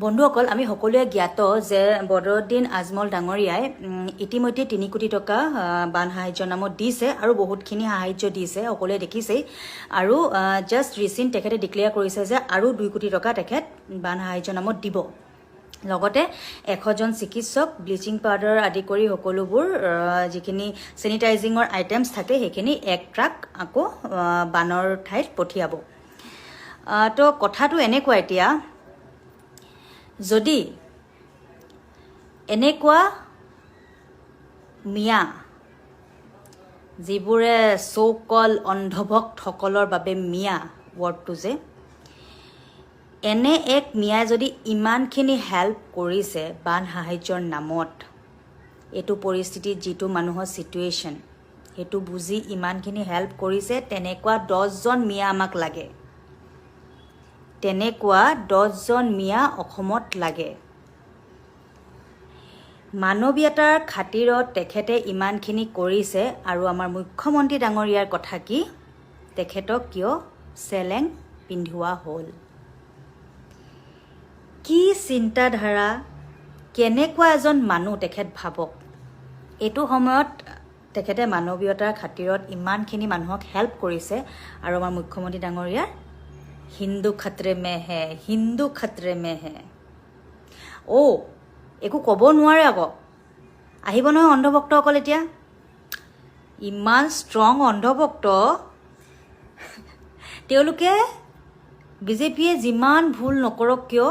বন্ধুসকল আমি সকলোৱে জ্ঞাত যে বদৰুদ্দিন আজমল ডাঙৰীয়াই ইতিমধ্যে 3 কোটি টকা বান সাহায্য নামত দিছে আৰু বহুতখিনি সাহায্য দিছে সকলোৱে দেখিছে আৰু জাস্ট ৰিসেন্ট তেখেতে ডিক্লেয়াৰ কৰিছে যে আৰু 2 কোটি টকা তেখেত বান সাহায্য নামত দিব লগতে 100 জন চিকিৎসক ব্লিচিং পাউডাৰ আদি কৰি সকলোবোৰ যিখিনি স্যানিটাইজিংৰ আইটেমছ থাকে সেইখিনি এক ট্ৰাক আকৌ বানৰ ঠাইত পঠিয়াব তো কথাটো এনেকুৱা এতিয়া যদি এনেকুৱা মিয়া যিবোৰে সো-কল অন্ধভক্তসকলৰ বাবে মিয়া ৱৰ্ডটো যে এনে এক মিয়া যদি ইমানখিনি হেল্প কৰিছে বান সাহায্যৰ নামত এটো পৰিস্থিতিত যিটো মানুহৰ সিচুৱেশন হেতু বুজি ইমানখিনি হেল্প কৰিছে তেনেকুৱা 10 জন মিয়া আমাক লাগে তেনেকুৱা 10 জন মিয়া অসমত লাগে মানৱীয়তাৰ খাতিৰত তেখেতে ইমানখিনি কৰিছে আৰু আমাৰ মুখ্যমন্ত্ৰী ডাঙৰীয়াৰ কথা কি তেখেতক কিয় চেলেং পিন্ধোৱা হ'ল কি চিন্তাধাৰা কেনেকুৱা এজন মানুহ তেখেত ভাবক এটো সময়ত তেখেতে মানৱীয়তাৰ খাতিৰত ইমানখিনি মানুহক হেল্প কৰিছে আৰু আমাৰ মুখ্যমন্ত্ৰী ডাঙৰীয়াৰ हिंदू खतरे में है ओ একো কব নোৱাৰে আকৌ আহিব নহয় অন্ধভক্তসকল এতিয়া ইমান ষ্ট্ৰং অন্ধভক্ত তেওঁলোকে বিজেপিয়ে যিমান ভুল নকৰক কিয়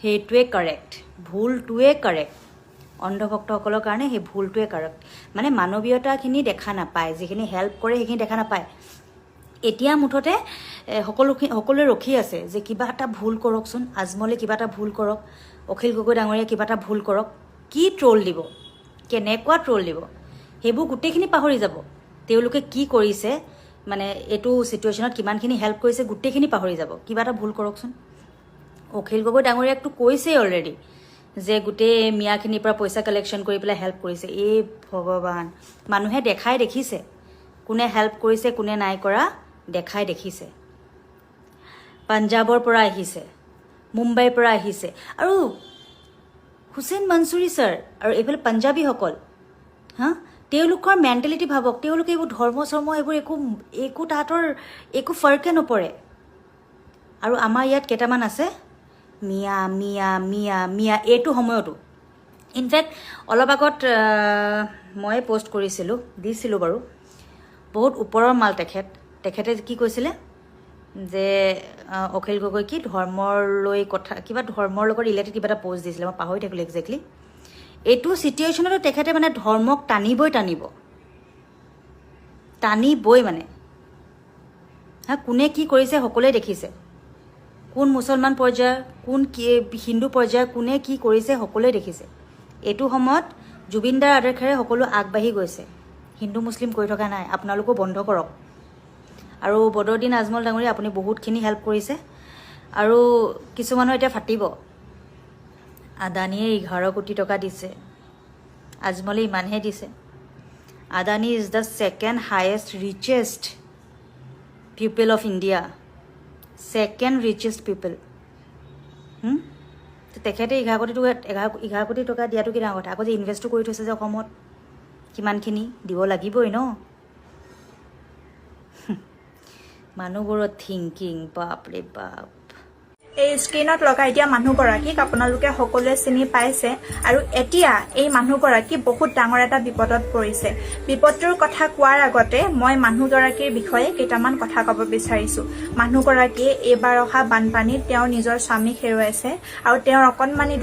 হেইটোৱে কাৰেক্ট ভুলটোৱে কাৰেক্ট অন্ধভক্তসকলৰ কাৰণে সেই ভুলটোৱে কাৰেক্ট মানে মানৱীয়তাখিনি দেখা নাপায় যিখিনি হেল্প কৰে সেইখিনি দেখা নাপায় এতিয়া মুঠতে সকলোৱে ৰখি আছে যে কিবা এটা ভুল কৰকচোন আজমলে কিবা এটা ভুল কৰক অখিল গগৈ ডাঙৰীয়া কিবা এটা ভুল কৰক কি ট্ৰোল দিব কেনেকুৱা ট্ৰোল দিব হেবু গুটেখিনি পাহৰি যাব তেওঁলোকে কি কৰিছে মানে এটো সিচুৱেশনত কিমানখিনি হেল্প কৰিছে গুটেখিনি পাহৰি যাব কিবা এটা ভুল কৰকচোন অখিল গগৈ ডাঙৰীয়াকটো কৈছে অলৰেডি যে গুটে মিয়াখিনিৰ পৰা পইচা কালেকশন কৰি পেলাই হেল্প কৰিছে এই ভগৱান মানুহে দেখিছে কোনে হেল্প কৰিছে কোনে নাই কৰা দেখিছে পাঞ্জাবৰ পৰা আহিছে মুম্বাইৰ পৰা আহিছে আৰু হুছেইন মনসুৰী স্যাৰ আৰু এফালে পাঞ্জাবী সকল তেওঁলোকৰ মেন্টালিটি ভাবক তেওঁলোকে এইবোৰ ধৰ্ম এইবোৰ একো তাহাঁতৰ একো ফৰকে নপৰে আৰু আমাৰ ইয়াত কেইটামান আছে মিয়া মিয়া মিয়া মিয়া এইটো সময়তো ইনফেক্ট অলপ আগত মই পোষ্ট দিছিলো বাৰু বহুত ওপৰৰ মাল তেখেতে কি কৈছিলে যে অখিল গগৈ কি ধৰ্মৰ লৈ কথা কিবা ধৰ্মৰ লগত ৰিলেটেড কিবা এটা পোষ্ট দিছিলে মই পাহৰি থাকিলো এক্স্যাক্টলি এইটো সিচুৱেশনতো তেখেতে মানে ধৰ্মক টানিবই মানে কোনে কি কৰিছে সকলোৱে দেখিছে কোন মুছলমান পৰ্যায় কোন হিন্দু পৰ্যায় কোনে কি কৰিছে সকলোৱে দেখিছে এইটো সময়ত জুবিনদাৰ আদৰ্শৰে সকলো আগবাঢ়ি গৈছে হিন্দু মুছলিম কৈ থকা নাই আপোনালোকো বন্ধ কৰক আৰু বদৰুদ্দিন আজমল ডাঙৰীয়া আপুনি বহুতখিনি হেল্প কৰিছে আৰু কিছুমানৰ এতিয়া ফাটিব আদানীয়ে 11 কোটি টকা দিছে আজমলে ইমানহে দিছে Adani is the second highest richest people of India second richest people তেখেতে 11 কোটি টকা দিয়াটো কি ডাঙৰ কথা আকৌ যে ইনভেষ্টটো কৰি থৈছে যে অসমত কিমানখিনি দিব লাগিবই ন মানুহবোৰৰ থিংকিং বাপৰে বাপ এই স্ক্ৰিনত লগাই দিয়া মানুহগৰাকীক আপোনালোকে সকলোৱে চিনি পাইছে আৰু এতিয়া এই মানুহগৰাকী বহুত ডাঙৰ এটা বিপদত পৰিছে বিপদটোৰ কথা কোৱাৰ আগতে মই মানুহগৰাকীৰ বিষয়ে কেইটামান কথা ক'ব বিচাৰিছো মানুহগৰাকীয়ে এইবাৰ অহা বানপানীত তেওঁৰ নিজৰ স্বামীক হেৰুৱাইছে আৰু তেওঁৰ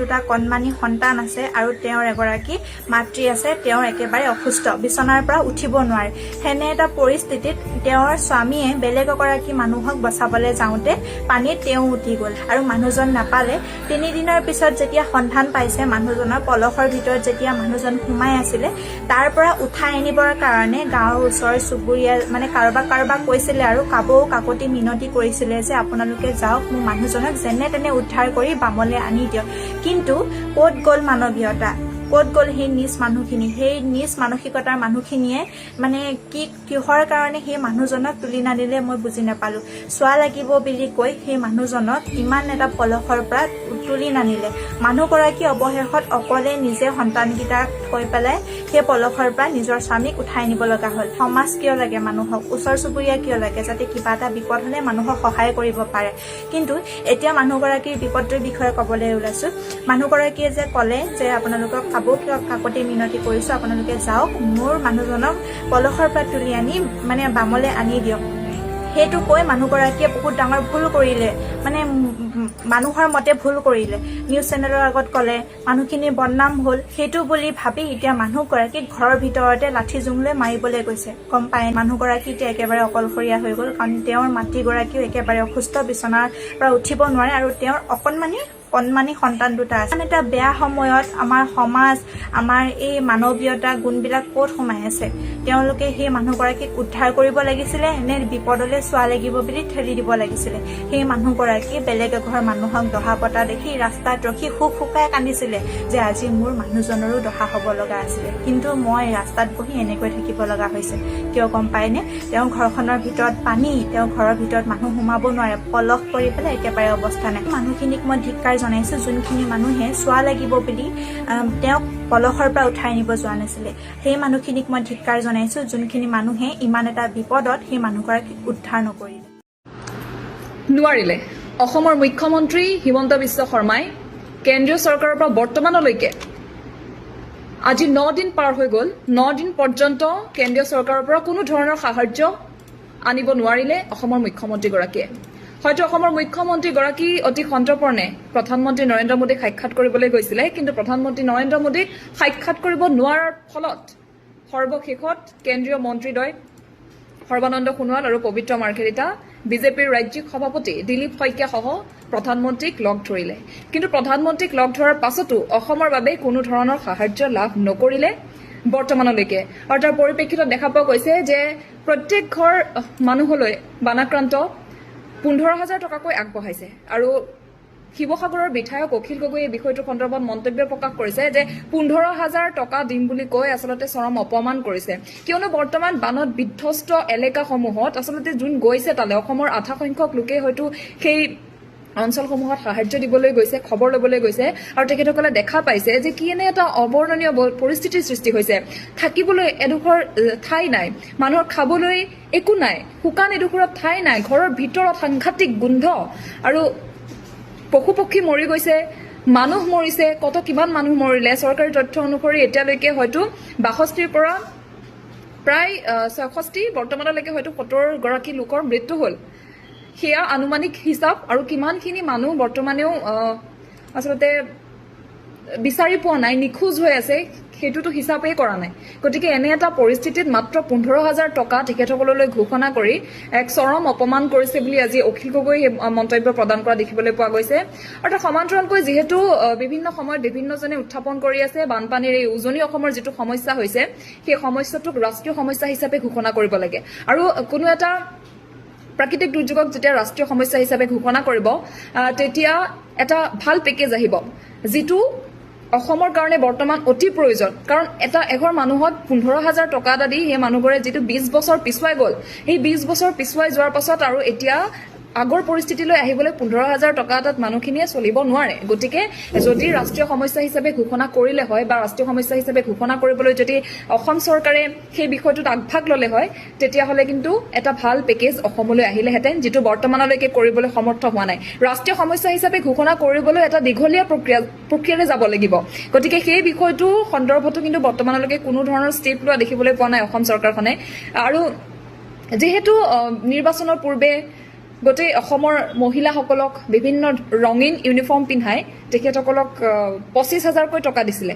দুটা কণমানি সন্তান আছে আৰু তেওঁৰ এগৰাকী মাতৃ আছে তেওঁৰ একেবাৰে অসুস্থ বিছনাৰ পৰা উঠিব নোৱাৰে হেনে এটা পৰিস্থিতিত তেওঁৰ স্বামীয়ে বেলেগ এগৰাকী মানুহক বচাবলৈ যাওঁতে পানীত তেওঁ উঠি গ'ল আৰু মানুহজন নাপালে 3 দিনৰ পিছত যেতিয়া সন্ধান পাইছে মানুহজনৰ পলসৰ ভিতৰত যেতিয়া মানুহজন সোমাই আছিল তাৰ পৰা উঠাই আনিবৰ কাৰণে গাঁৱৰ ওচৰৰ চুবুৰীয়া মানে কাৰোবাক কৈছিলে আৰু কাকতি মিনতি কৰিছিলে যে আপোনালোকে যাওক মোৰ মানুহজনক যেনে তেনে উদ্ধাৰ কৰি বামলে আনি দিয়ক কিন্তু ক'ত গ'ল মানৱীয়তা ক'ত গ'ল সেই নিজ মানুহখিনি, সেই নিজ মানসিকতাৰ মানুহখিনিয়ে মানে কিহৰ কাৰণে সেই মানুহজনক তুলি নানিলে মই বুজি নাপালোঁ। চোৱা লাগিব বুলি কৈ সেই মানুহজনক ইমান এটা পলসৰ পৰা তুলি নানিলে। মানুহগৰাকী অৱশেষত অকলে নিজে সন্তানকেইটাক থৈ পেলাই সেই পলসৰ পৰা নিজৰ স্বামীক উঠাই নিব লগা হ'ল। সমাজ কিয় লাগে মানুহক, ওচৰ চুবুৰীয়া কিয় লাগে, যাতে কিবা এটা বিপদ হ'লে মানুহক সহায় কৰিব পাৰে। কিন্তু এতিয়া মানুহগৰাকীৰ বিপদটোৰ বিষয়ে ক'বলৈ ওলাইছোঁ। মানুহগৰাকীয়ে যে ক'লে যে আপোনালোকক কাকতি মিনতি কৰিছোঁ, আপোনালোকে যাওক, মোৰ মানুহজনক পলসৰ পৰা তুলি আনি মানে বামলৈ আনি দিয়ক। সেইটো কৈ মানুহগৰাকীয়ে বহুত ডাঙৰ ভুল কৰিলে, মানে মানুহৰ মতে ভুল কৰিলে। নিউজ চেনেলৰ আগত ক'লে, মানুহখিনিৰ বদনাম হ'ল, সেইটো বুলি ভাবি এতিয়া মানুহগৰাকীক ঘৰৰ ভিতৰতে লাঠি জোং লৈ মাৰিবলৈ গৈছে। গম পায় মানুহগৰাকী এতিয়া একেবাৰে অকলশৰীয়া হৈ গ'ল, কাৰণ তেওঁৰ মাতৃগৰাকীও একেবাৰে অসুস্থ, বিচনাৰ পৰা উঠিব নোৱাৰে আৰু তেওঁৰ অকণমানি সন্তান দুটা আছে। এটা বেয়া সময়ত আমাৰ সমাজ, আমাৰ এই মানৱীয়তা গুণবিলাক ক'ত সোমাই আছে? তেওঁলোকে সেই মানুহগৰাকীক উদ্ধাৰ কৰিব লাগিছিলে নে বিপদলৈ চোৱা লাগিব বুলি ঠেলি দিব লাগিছিলে? সেই মানুহগৰাকী বেলেগ এঘৰ মানুহক দহা পতা দেখি ৰাস্তাত ৰখি শুকাই কান্দিছিলে যে আজি মোৰ মানুহজনৰো দহা হ'ব লগা আছিলে, কিন্তু মই ৰাস্তাত বহি এনেকৈ থাকিব লগা হৈছে। কিয় গম পায়নে? তেওঁ ঘৰখনৰ ভিতৰত পানী, তেওঁ ঘৰৰ ভিতৰত মানুহ সোমাব নোৱাৰে, পলস কৰি পেলাই একেবাৰে অৱস্থা নাই। মানুহখিনিক মই ধিক্কাৰ জনাইছোঁ, যোনখিনি মানুহে চোৱা লাগিব বুলি তেওঁক পলসৰ পৰা উঠাই নিব যোৱা নাছিলে। সেই মানুহখিনিক মই ধিক্কাৰ জনাইছোঁ, যোনখিনি মানুহে ইমান এটা বিপদত সেই মানুহগৰাকীক উদ্ধাৰ নকৰিলে। নোৱাৰিলে অসমৰ মুখ্যমন্ত্ৰী হিমন্ত বিশ্ব শৰ্মাই কেন্দ্ৰীয় চৰকাৰৰ পৰা বৰ্তমানলৈকে আজি 9 দিন পাৰ হৈ গ'ল, 9 দিন পৰ্যন্ত কেন্দ্ৰীয় চৰকাৰৰ পৰা কোনো ধৰণৰ সাহায্য আনিব নোৱাৰিলে অসমৰ মুখ্যমন্ত্ৰীগৰাকীয়ে। হয়তো অসমৰ মুখ্যমন্ত্ৰীগৰাকী অতি সন্তৰ্পণে প্ৰধানমন্ত্ৰী নৰেন্দ্ৰ মোদীক সাক্ষাৎ কৰিবলৈ গৈছিলে, কিন্তু প্ৰধানমন্ত্ৰী নৰেন্দ্ৰ মোদীক সাক্ষাৎ কৰিব নোৱাৰাৰ ফলত সৰ্বশেষত কেন্দ্ৰীয় মন্ত্ৰীদ্বয় সৰ্বানন্দ সোণোৱাল আৰু পবিত্ৰ মাৰ্ঘেৰিটা বিজেপিৰ ৰাজ্যিক সভাপতি দিলীপ শইকীয়াসহ প্ৰধানমন্ত্ৰীক লগ ধৰিলে। কিন্তু প্ৰধানমন্ত্ৰীক লগ ধৰাৰ পাছতো অসমৰ বাবে কোনো ধৰণৰ সাহায্য লাভ নকৰিলে বৰ্তমানলৈকে। আৰু তাৰ পৰিপ্ৰেক্ষিতত দেখা পোৱা গৈছে যে প্ৰত্যেক ঘৰ মানুহলৈ বানাক্ৰান্ত 15,000 টকাকৈ আগবঢ়াইছে। আৰু শিৱসাগৰৰ বিধায়ক অখিল গগৈয়ে এই বিষয়টোৰ সন্দৰ্ভত মন্তব্য প্ৰকাশ কৰিছে যে 15,000 টকা দিম বুলি কৈ আচলতে চৰম অপমান কৰিছে, কিয়নো বৰ্তমান বানত বিধ্বস্ত এলেকাসমূহত আচলতে যোন গৈছে তালৈ অসমৰ আধা সংখ্যক লোকে হয়তো সেই অঞ্চলসমূহত সাহায্য দিবলৈ গৈছে, খবৰ ল'বলৈ গৈছে, আৰু তেখেতসকলে দেখা পাইছে যে কি এনে এটা অবৰ্ণনীয় পৰিস্থিতিৰ সৃষ্টি হৈছে। থাকিবলৈ এডোখৰ ঠাই নাই, মানুহৰ খাবলৈ একো নাই, শুকান এডোখৰত ঠাই নাই, ঘৰৰ ভিতৰত সাংঘাতিক গোন্ধ, আৰু পশু পক্ষী মৰি গৈছে, মানুহ মৰিছে, কিমান মানুহ মৰিলে। চৰকাৰী তথ্য অনুসৰি এতিয়ালৈকে হয়তো 62ৰ পৰা প্ৰায় 66, বৰ্তমানলৈকে হয়তো 70 গৰাকী লোকৰ মৃত্যু হ'ল। সেয়া আনুমানিক হিচাপ, আৰু কিমানখিনি মানুহ বৰ্তমানেও আচলতে বিচাৰি পোৱা নাই, নিখোজ হৈ আছে, সেইটোতো হিচাপেই কৰা নাই। গতিকে এনে এটা পৰিস্থিতিত মাত্ৰ 15,000 টকা তেখেতসকললৈ ঘোষণা কৰি এক চৰম অপমান কৰিছে বুলি আজি অখিল গগৈ মন্তব্য প্ৰদান কৰা দেখিবলৈ পোৱা গৈছে। আৰু তাৰ সমান্তৰালকৈ যিহেতু বিভিন্ন সময়ত বিভিন্নজনে উত্থাপন কৰি আছে বানপানীৰ এই উজনি অসমৰ যিটো সমস্যা হৈছে, সেই সমস্যাটোক ৰাষ্ট্ৰীয় সমস্যা হিচাপে ঘোষণা কৰিব লাগে। আৰু কোনো এটা প্ৰাকৃতিক দুৰ্যোগক যেতিয়া ৰাষ্ট্ৰীয় সমস্যা হিচাপে ঘোষণা কৰিব, তেতিয়া এটা ভাল পেকেজ আহিব, যিটো অসমৰ কাৰণে বৰ্তমান অতি প্ৰয়োজন। কাৰণ এঘৰ মানুহত 15,000 টকা এটা দি সেই মানুহবোৰে যিটো 20 বছৰ পিছুৱাই গ'ল, সেই 20 বছৰ পিছুৱাই যোৱাৰ পাছত আৰু এতিয়া আগৰ পৰিস্থিতিলৈ আহিবলৈ 15,000 টকা এটাত মানুহখিনিয়ে চলিব নোৱাৰে। গতিকে যদি ৰাষ্ট্ৰীয় সমস্যা হিচাপে ঘোষণা কৰিলে হয়, বা ৰাষ্ট্ৰীয় সমস্যা হিচাপে ঘোষণা কৰিবলৈ যদি অসম চৰকাৰে সেই বিষয়টোত আগভাগ ল'লে হয়, তেতিয়াহ'লে কিন্তু এটা ভাল পেকেজ অসমলৈ আহিলেহেঁতেন, যিটো বৰ্তমানলৈকে কৰিবলৈ সমৰ্থ হোৱা নাই। ৰাষ্ট্ৰীয় সমস্যা হিচাপে ঘোষণা কৰিবলৈ এটা দীঘলীয়া প্ৰক্ৰিয়াৰে যাব লাগিব। গতিকে সেই বিষয়টো সন্দৰ্ভতো কিন্তু বৰ্তমানলৈকে কোনো ধৰণৰ ষ্টেপ লোৱা দেখিবলৈ পোৱা নাই অসম চৰকাৰখনে। আৰু যিহেতু নিৰ্বাচনৰ পূৰ্বে গোটেই অসমৰ মহিলাসকলক বিভিন্ন ৰঙীন ইউনিফৰ্ম পিন্ধাই তেখেতসকলক 25,000কৈ টকা দিছিলে,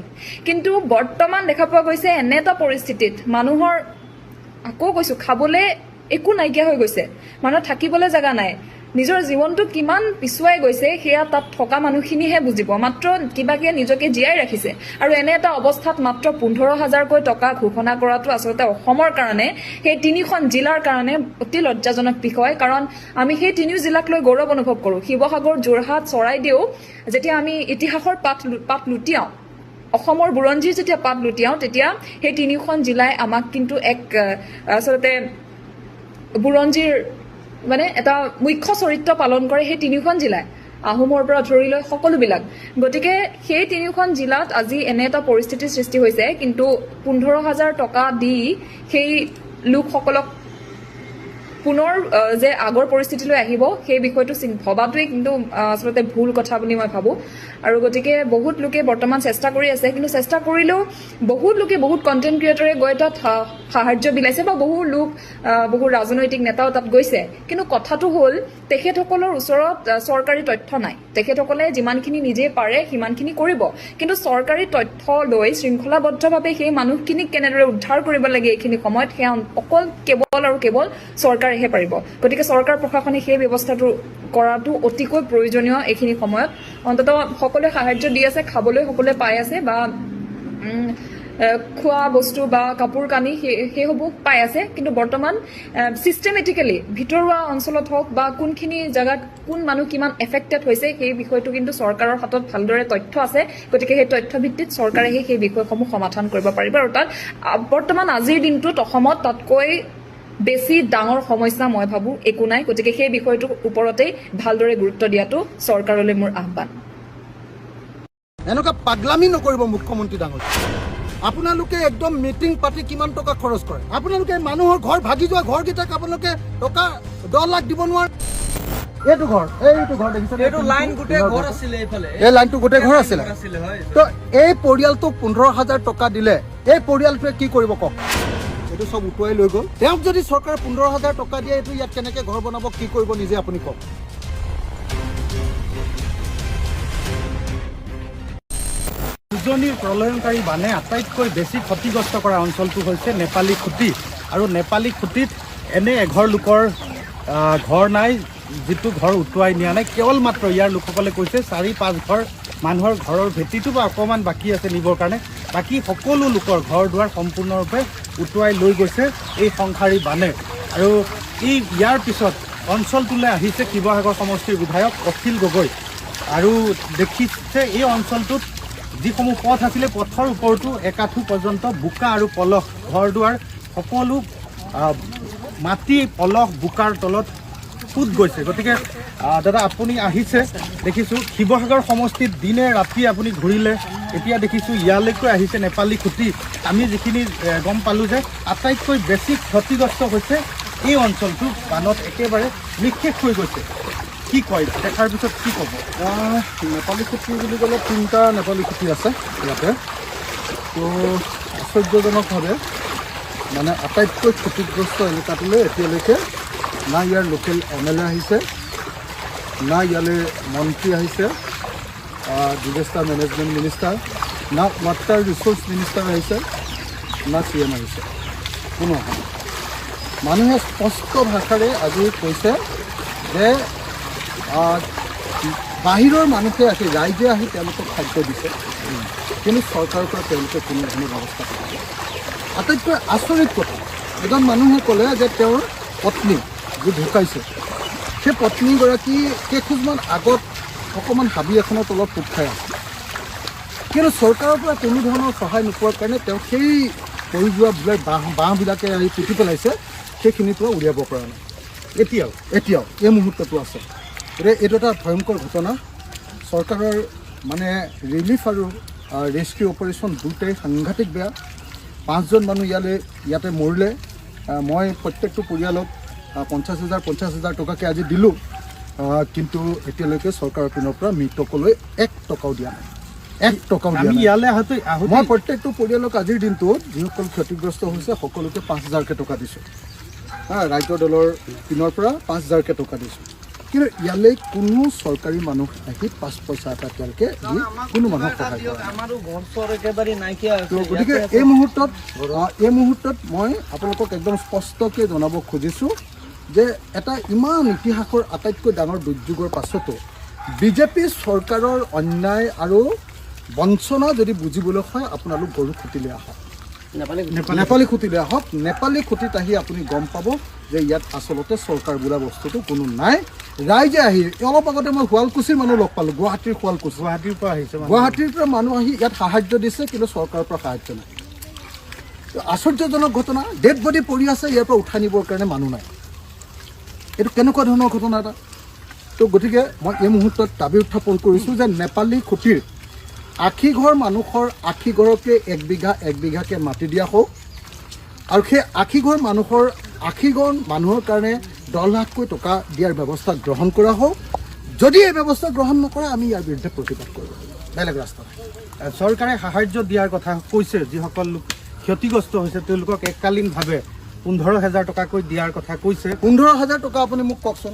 কিন্তু বৰ্তমান দেখা পোৱা গৈছে এনে এটা পৰিস্থিতিত মানুহৰ, আকৌ কৈছো, খাবলৈ একো নাইকিয়া হৈ গৈছে, মানুহৰ থাকিবলৈ জেগা নাই, নিজৰ জীৱনটো কিমান পিছুৱাই গৈছে সেয়া তাত থকা মানুহখিনিহে বুজিব। মাত্ৰ কিবাকে নিজকে জীয়াই ৰাখিছে, আৰু এনে এটা অৱস্থাত মাত্ৰ 15,000কৈ টকা ঘোষণা কৰাটো আচলতে অসমৰ কাৰণে, সেই 3খন জিলাৰ কাৰণে অতি লজ্জাজনক বিষয়। কাৰণ আমি সেই 3 জিলাক লৈ গৌৰৱ অনুভৱ কৰোঁ। শিৱসাগৰ, যোৰহাট, চৰাইদেউ, যেতিয়া আমি ইতিহাসৰ পাত লুটিয়াওঁ, অসমৰ বুৰঞ্জীৰ যেতিয়া পাত লুটিয়াওঁ তেতিয়া সেই তিনিওখন জিলাই আমাক কিন্তু এক আচলতে বুৰঞ্জীৰ মানে এটা মুখ্য চৰিত্ৰ পালন কৰে সেই তিনিওখন জিলাই আহোমৰ পৰা ধৰি লৈ সকলোবিলাক গতিকে সেই তিনিওখন জিলাত আজি এনে এটা পৰিস্থিতিৰ সৃষ্টি হৈছে কিন্তু 15,000 টকা দি সেই লোকসকলক পুনৰ যে আগৰ পৰিস্থিতিলৈ আহিব সেই বিষয়টো ভবাটোৱে কিন্তু আচলতে ভুল কথা বুলি মই ভাবোঁ আৰু গতিকে বহুত লোকে বৰ্তমান চেষ্টা কৰি আছে কিন্তু চেষ্টা কৰিলেও বহুত লোকে বহুত কণ্টেণ্ট ক্ৰিয়েটৰে গৈ তাত সাহায্য বিলাইছে বা বহু লোক বহু ৰাজনৈতিক নেতাও তাত গৈছে কিন্তু কথাটো হ'ল তেখেতসকলৰ ওচৰত চৰকাৰী তথ্য নাই তেখেতসকলে যিমানখিনি নিজে পাৰে সিমানখিনি কৰিব কিন্তু চৰকাৰী তথ্য লৈ শৃংখলাবদ্ধভাৱে সেই মানুহখিনিক কেনেদৰে উদ্ধাৰ কৰিব লাগে এইখিনি সময়ত সেয়া অকল কেৱল আৰু কেৱল চৰকাৰেহে পাৰিব গতিকে চৰকাৰ প্ৰশাসনে সেই ব্যৱস্থাটো কৰাটো অতিকৈ প্ৰয়োজনীয় এইখিনি সময়ত অন্ততঃ সকলোৱে সাহায্য দি আছে খাবলৈ সকলোৱে পাই আছে বা খোৱা বস্তু বা কাপোৰ কানি সেইসমূহ পাই আছে কিন্তু বৰ্তমান চিষ্টেমেটিকেলি ভিতৰুৱা অঞ্চলত হওক বা কোনখিনি জেগাত কোন মানুহ কিমান এফেক্টেড হৈছে সেই বিষয়টো কিন্তু চৰকাৰৰ হাতত ভালদৰে তথ্য আছে গতিকে সেই তথ্য ভিত্তিত চৰকাৰে সেই বিষয়সমূহ সমাধান কৰিব পাৰিব আৰু তাত বৰ্তমান আজিৰ দিনটোত অসমত তাতকৈ বেছি ডাঙৰ সমস্যা মই ভাবোঁ একো নাই গতিকে সেই বিষয়টোৰ ওপৰতেই ভালদৰে গুৰুত্ব দিয়াটো চৰকাৰলৈ মোৰ আহ্বান এনেকুৱা পাগলামি নকৰিব মুখ্যমন্ত্ৰী ডাঙৰ আপোনালোকে একদম মিটিং পাতি কিমান টকা খৰচ কৰে আপোনালোকে মানুহৰ ঘৰ ভাগি যোৱা ঘৰকেইটাক আপোনালোকে টকা 10 লাখ দিব নোৱাৰে এইটো ঘৰ দেখিছে এইটো লাইন গোটেই ঘৰ আছিল এইফালে এই লাইনটো গোটেই ঘৰ আছিলে তো এই পৰিয়ালটোক 15,000 টকা দিলে এই পৰিয়ালটোৱে কি কৰিব কওক এইটো সব উটুৱাই লৈ গ'ল তেওঁক যদি চৰকাৰে 15,000 টকা দিয়ে এইটো ইয়াত কেনেকৈ ঘৰ বনাব কি কৰিব নিজে আপুনি কওক উজনিৰ প্ৰলয়ংকাৰী বানে আটাইতকৈ বেছি ক্ষতিগ্ৰস্ত কৰা অঞ্চলটো হৈছে নেপালী খুঁটি আৰু নেপালী খুঁটিত এনে এঘৰ লোকৰ ঘৰ নাই যিটো ঘৰ উটুৱাই নিয়া নাই কেৱল মাত্ৰ ইয়াৰ লোকসকলে কৈছে 4-5 ঘৰ মানুহৰ ঘৰৰ ভেটিটো বা অকণমান বাকী আছে নিবৰ কাৰণে বাকী সকলো লোকৰ ঘৰ দুৱাৰ সম্পূৰ্ণৰূপে উটুৱাই লৈ গৈছে এই সংসাৰী বানে আৰু ইয়াৰ পিছত অঞ্চলটোলৈ আহিছে শিৱসাগৰ সমষ্টিৰ বিধায়ক অখিল গগৈ আৰু দেখিছে এই অঞ্চলটোত যিসমূহ পথ আছিলে পথৰ ওপৰতো একাঠু পৰ্যন্ত বোকা আৰু পলস ঘৰ দুৱাৰ সকলো মাটি পলস বোকাৰ তলত পুত গৈছে গতিকে দাদা আপুনি আহিছে দেখিছোঁ শিৱসাগৰ সমষ্টিত দিনে ৰাতি আপুনি ঘূৰিলে এতিয়া দেখিছোঁ ইয়ালৈকৈ আহিছে নেপালী খুঁটি আমি যিখিনি গম পালোঁ যে আটাইতকৈ বেছি ক্ষতিগ্ৰস্ত হৈছে এই অঞ্চলটো বানত একেবাৰে নিঃশেষ হৈ গৈছে কি কয় দেখাৰ পিছত কি ক'ব নেপালী খুঁটি বুলি ক'লে 3টা নেপালী খুঁটি আছে ইয়াতে তো আশ্চৰ্যজনকভাৱে মানে আটাইতকৈ ক্ষতিগ্ৰস্ত এলেকাটোলৈ এতিয়ালৈকে না ইয়াৰ লোকেল MLA আহিছে না ইয়ালৈ মন্ত্ৰী আহিছে ডিজাষ্টাৰ মেনেজমেণ্ট মিনিষ্টাৰ না ৱাটাৰ ৰিচোৰ্চ মিনিষ্টাৰ আহিছে না CM আহিছে কোনো অহা নাই মানুহে স্পষ্ট ভাষাৰে আজি কৈছে যে বাহিৰৰ মানুহে আহি ৰাইজে আহি তেওঁলোকক খাদ্য দিছে কিন্তু চৰকাৰৰ পৰা তেওঁলোকে কোনো ধৰণৰ ব্যৱস্থা কৰিছে আটাইতকৈ আচৰিত কথা এজন মানুহে ক'লে যে তেওঁৰ পত্নী যি ঢুকাইছে সেই পত্নীগৰাকী কেইখোজমান আগত অকণমান হাবি এখনৰ তলত পোত খাই আছে কিন্তু চৰকাৰৰ পৰা কোনো ধৰণৰ সহায় নোপোৱাৰ কাৰণে তেওঁ সেই পৰি যোৱা বাঁহবিলাকে আহি পুতি পেলাইছে সেইখিনিৰ পৰা উলিয়াব পৰা নাই এতিয়াও এই মুহূৰ্তটো আছে গতিকে এইটো এটা ভয়ংকৰ ঘটনা চৰকাৰৰ মানে ৰিলিফ আৰু ৰেস্কিউ অপাৰেশ্যন দুটাই সাংঘাতিক বেয়া 5জন মানুহ ইয়াতে মৰিলে মই প্ৰত্যেকটো পৰিয়ালক 50,000 টকাকৈ আজি দিলোঁ কিন্তু এতিয়ালৈকে চৰকাৰৰ পিনৰ পৰা মৃতকলৈ 1 টকাও দিয়া নাই 1 টকাও দিয়া নাই ইয়ালৈ মই প্ৰত্যেকটো পৰিয়ালক আজিৰ দিনটোত যিসকল ক্ষতিগ্ৰস্ত হৈছে সকলোকে 5,000কৈ টকা দিছোঁ ৰাজ্যৰ দলৰ পিনৰ পৰা 5,000কৈ টকা দিছোঁ কিন্তু ইয়ালৈ কোনো চৰকাৰী মানুহ আহি 5 পইচা এটা এতিয়ালৈকে দি কোনো মানুহক সহায় কৰা নাই গতিকে এই মুহূৰ্তত মই আপোনালোকক একদম স্পষ্টকৈ জনাব খুজিছোঁ যে এটা ইমান ইতিহাসৰ আটাইতকৈ ডাঙৰ দুৰ্যোগৰ পাছতো বিজেপি চৰকাৰৰ অন্যায় আৰু বঞ্চনা যদি বুজিবলৈ হয় আপোনালোক গৰু খুঁটিলৈ আহক নেপালী খুঁটিলৈ আহক নেপালী খুঁটিত আহি আপুনি গম পাব যে ইয়াত আচলতে চৰকাৰ বোলা বস্তুটো কোনো নাই ৰাইজে আহি অলপ আগতে মই শুৱালকুছিৰ মানুহ লগ পালোঁ, গুৱাহাটীৰ শুৱালকুছি, গুৱাহাটীৰ পৰা আহিছে মানুহ। গুৱাহাটীৰ পৰা মানুহ আহি ইয়াত সাহায্য দিছে, কিন্তু চৰকাৰৰ পৰা সাহায্য নাই। আশ্চৰ্যজনক ঘটনা, ডেড বডি পৰি আছে, ইয়াৰ পৰা উঠাই নিবৰ কাৰণে মানুহ নাই। এইটো কেনেকুৱা ধৰণৰ ঘটনা এটা? তো গতিকে মই এই মুহূৰ্তত দাবী উত্থাপন কৰিছোঁ যে নেপালী খুঁটিৰ 80 ঘৰ মানুহৰ 80 ঘৰকে 1 বিঘাকে মাটি দিয়া হওক, আৰু সেই 80 ঘৰ মানুহৰ 80 ঘৰ মানুহৰ কাৰণে 10 লাখকৈ টকা দিয়াৰ ব্যৱস্থা গ্ৰহণ কৰা হওক। যদি এই ব্যৱস্থা গ্ৰহণ নকৰে আমি ইয়াৰ বিৰুদ্ধে প্ৰতিবাদ কৰিব, বেলেগ ৰাস্তা নাই। চৰকাৰে সাহায্য দিয়াৰ কথা কৈছে, যিসকল লোক ক্ষতিগ্ৰস্ত হৈছে তেওঁলোকক এককালীনভাৱে 15,000 টকাকৈ দিয়াৰ কথা কৈছে। 15,000 টকা আপুনি মোক কওকচোন,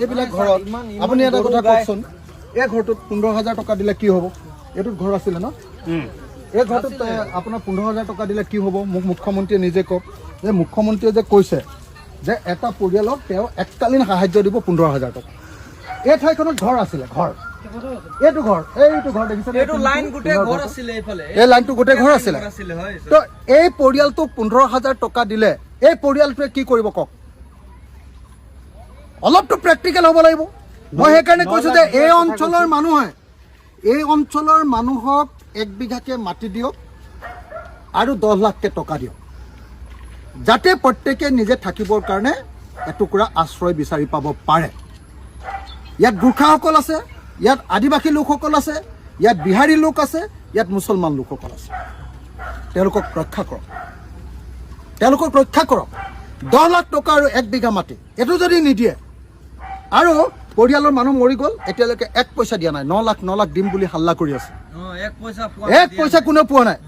এইবিলাক ঘৰত আপুনি এটা কথা কওকচোন, এই ঘৰটোত 15,000 টকা দিলে কি হ'ব? এইটোত ঘৰ আছিলে ন? এই ঘৰটোত আপোনাৰ 15,000 টকা দিলে কি হ'ব? মোক মুখ্যমন্ত্ৰীয়ে নিজে কওক, যে মুখ্যমন্ত্ৰীয়ে যে কৈছে যে এটা পৰিয়ালক তেওঁ এককালীন সাহায্য দিব 15,000 টকা। এই ঠাইখনত ঘৰ আছিলে, ঘৰ, এইটো ঘৰ, এইটো ঘৰ দেখিছে, এইটো লাইন গোটেই ঘৰ আছিলে এইফালে, এই লাইনটো গোটেই ঘৰ আছিলে। হয়। তো এই পৰিয়ালটোক 15,000 টকা দিলে এই পৰিয়ালটোৱে কি কৰিব কওক? অলপতো প্ৰেক্টিকেল হ'ব লাগিব। মই সেইকাৰণে কৈছোঁ যে এই অঞ্চলৰ মানুহক 1 বিঘাকে মাটি দিয়ক আৰু 10 লাখকে টকা দিয়ক, যাতে প্ৰত্যেকে নিজে থাকিবৰ কাৰণে এটুকুৰা আশ্ৰয় বিচাৰি পাব পাৰে। ইয়াত গোৰ্খাসকল আছে, ইয়াত আদিবাসী লোকসকল আছে, ইয়াত বিহাৰী লোক আছে, ইয়াত মুছলমান লোকসকল আছে। তেওঁলোকক ৰক্ষা কৰক, 10 লাখ টকা আৰু 1 বিঘা মাটি, এইটো যদি নিদিয়ে, আৰু পৰিয়ালৰ মানুহ মৰি গ'ল, এতিয়ালৈকে 1 পইচা দিয়া নাই। 9 লাখ দিম বুলি হাল্লা কৰি আছে, 1 পইচা কোনেও পোৱা নাই।